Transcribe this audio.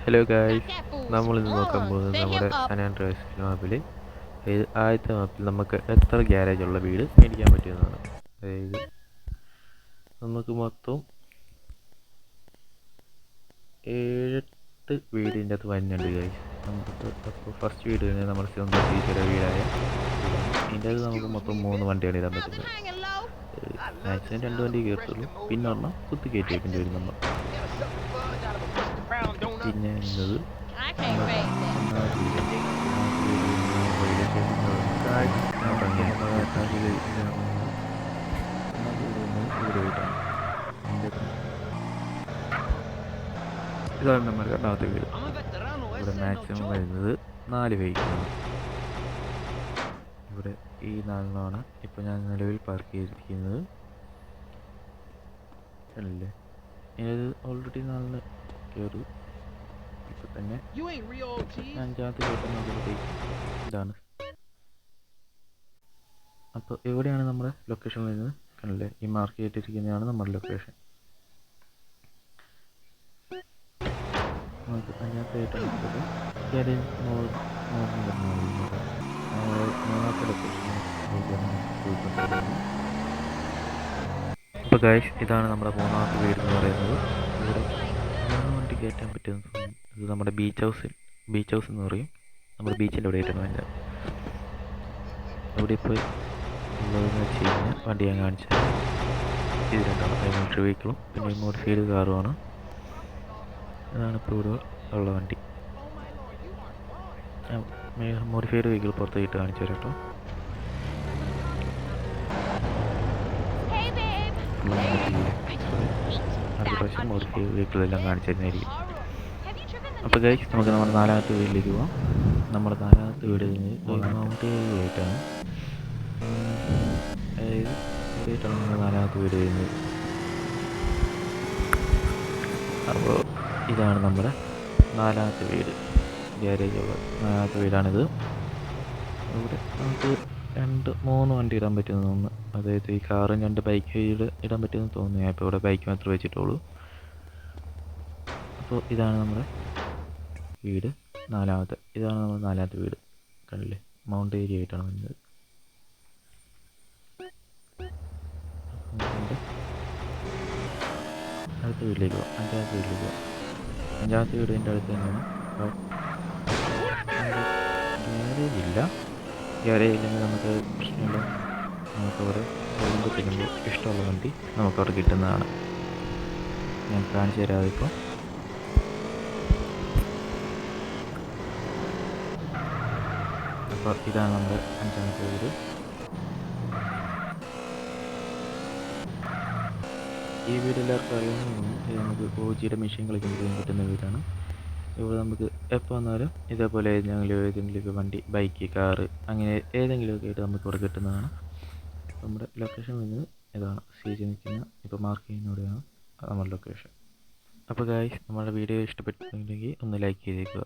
Hello guys, നമ്മളിന്ന് നോക്കാൻ പോകുന്നത് നമ്മുടെ സാൻ ആൻഡ്രിയാസ് മാപ്പിൽ ആദ്യത്തെ മാപ്പിൽ നമുക്ക് എത്ര ഗ്യാരേജ് ഉള്ള വീട് മേടിക്കാൻ പറ്റുന്നതാണ്. അതായത് നമുക്ക് മൊത്തം 7-8 വീടിൻ്റെ അകത്ത് വരുന്നുണ്ട് ഗായ്സ്. നമുക്ക് അപ്പോൾ ഫസ്റ്റ് വീട് തന്നെ നമ്മുടെ സ്വന്തം ടീച്ചറുടെ വീടായ ഇതിൻ്റെ അത് നമുക്ക് മൊത്തം 3 വണ്ടിയാണ് ഇടാൻ പറ്റുന്നത്. മാക്സിമം 2 വണ്ടി കയറത്തുള്ളൂ, പിന്നെ ഒരെണ്ണം കുത്തി കയറ്റി വെക്കേണ്ടി വരും നമ്മൾ. പിന്നെ എന്നത് ഇതാണ് നമ്മുടെ രണ്ടാമത്തെ വീട്. ഇവിടെ മാക്സിമം വരുന്നത് 4 വെഹിക്കിളാണ്. ഇവിടെ ഈ 4 ഇപ്പോൾ ഞാൻ നിലവിൽ പാർക്ക് ചെയ്തിരിക്കുന്നത്. അല്ലേ, ഇത് ഓൾറെഡി 4 കയറി. ഇപ്പം തന്നെ 5-ാമത്തെ കേട്ടം നോക്കുമ്പോഴത്തേക്ക് ഇതാണ്. അപ്പോൾ എവിടെയാണ് നമ്മുടെ ലൊക്കേഷൻ വരുന്നത്? കണ്ടില്ലേ, ഈ മാർക്ക് ചെയ്തിരിക്കുന്നതാണ് നമ്മുടെ ലൊക്കേഷൻ. നമുക്ക് 5-ാമത്തെ കേട്ടം എടുത്തത് മൂന്നാമത്തെ ലൊക്കേഷൻ. അപ്പോൾ ഗൈസ്, ഇതാണ് നമ്മുടെ 3-ാമത്തെ വീട് എന്ന് പറയുന്നത്. ഇവിടെ 3 വണ്ടി കയറ്റാൻ പറ്റുന്ന ഇത് നമ്മുടെ ബീച്ച് ഹൗസ് എന്ന് പറയും. നമ്മുടെ ബീച്ചിൻ്റെ അവിടെ ആയിട്ടാണ് വരുന്നത്. അവിടെ ഇപ്പോൾ ഉള്ളതെന്ന് വെച്ച് കഴിഞ്ഞാൽ വണ്ടി ഞാൻ കാണിച്ചത് ഇത് രണ്ടാണ്, മിലിറ്ററി വെഹിക്കിളും പിന്നെ മോഡിഫൈഡ് കാറുമാണ്. അതാണ് ഇപ്പോൾ ഇവിടെ ഉള്ള വണ്ടി. മോഡിഫൈഡ് വെഹിക്കിൾ പുറത്തേക്ക് കാണിച്ചു തരാം കേട്ടോ. അടുത്ത പ്രാവശ്യം മോഡിഫൈഡ് വെഹിക്കിളെല്ലാം കാണിച്ചു തരുന്നതായിരിക്കും. അപ്പോൾ ഗൈസ്, നമുക്ക് നമ്മുടെ 4-ാമത്തെ വീട്ടിലേക്ക് പോവാം. നമ്മുടെ 4-ാമത്തെ വീട് മൗണ്ട് ആയിട്ടാണ്. അതായത് ഇതായിട്ടാണ് നമ്മുടെ 4-ാമത്തെ വീട് വരുന്നത്. അപ്പോൾ ഇതാണ് നമ്മുടെ 4-ാമത്തെ വീട്, ഗ്യാരേജുള്ള 4-ാമത്തെ വീടാണിത്. ഇവിടെ നമുക്ക് 2-3 വണ്ടി ഇടാൻ പറ്റുമെന്ന് തോന്നുന്നു. അതായത് ഈ കാറും 2 ബൈക്ക് ഇടാൻ പറ്റുമെന്ന് തോന്നുന്നു. ഞാൻ ഇപ്പോൾ ഇവിടെ ബൈക്ക് മാത്രമേ വെച്ചിട്ടുള്ളൂ. അപ്പോൾ ഇതാണ് നമ്മുടെ വീട് 4-ാമത്തെ. ഇതാണ് നമ്മുടെ 4-ാമത്തെ വീട്. കണ്ടില്ലേ, മൗണ്ട് ഏരിയ ആയിട്ടാണ് വരുന്നത്. അടുത്ത വീട്ടിലേക്ക് പോകാം. 5-ാമത്തെ വീട്ടിലേക്ക് പോകാം. 5-ാമത്തെ വീടിൻ്റെ അടുത്ത് തന്നെയാണ്. ഗ്യാരേജ് ഇല്ല. ഗ്യാരേജ് ഇല്ലെങ്കിൽ നമുക്ക് പ്രശ്നമില്ല. നമുക്കവിടെ പോകുമ്പോൾ ചെല്ലുമ്പോൾ ഇഷ്ടമുള്ള വണ്ടി നമുക്കവിടെ കിട്ടുന്നതാണ്. ഞാൻ കാണിച്ചു തരാതെ ഇപ്പോൾ. അപ്പോൾ ഇതാണ് നമ്മുടെ 5-ാമത്തെ വീട്. ഈ വീട് എല്ലാവർക്കും അറിയാവുന്നതാണ്. ഇത് നമുക്ക് OGയുടെ മെഷീൻ കളിക്കുമ്പോൾ കിട്ടുന്ന വീടാണ്. ഇവിടെ നമുക്ക് എപ്പോൾ വന്നാലും ഇതേപോലെ ഏതെങ്കിലും വണ്ടി, ബൈക്ക്, കാറ് അങ്ങനെ ഏതെങ്കിലുമൊക്കെ ആയിട്ട് നമുക്ക് ഇവിടെ കിട്ടുന്നതാണ്. നമ്മുടെ ലൊക്കേഷൻ വരുന്നത് ഇതാണ്. CG നിൽക്കുന്ന ഇപ്പോൾ മാർക്ക് ചെയ്യുന്നവിടെയാണ് നമ്മുടെ ലൊക്കേഷൻ. അപ്പോൾ ഗായ്സ്, നമ്മുടെ വീഡിയോ ഇഷ്ടപ്പെട്ടിട്ടുണ്ടെങ്കിൽ ഒന്ന് ലൈക്ക് ചെയ്തേക്കുക.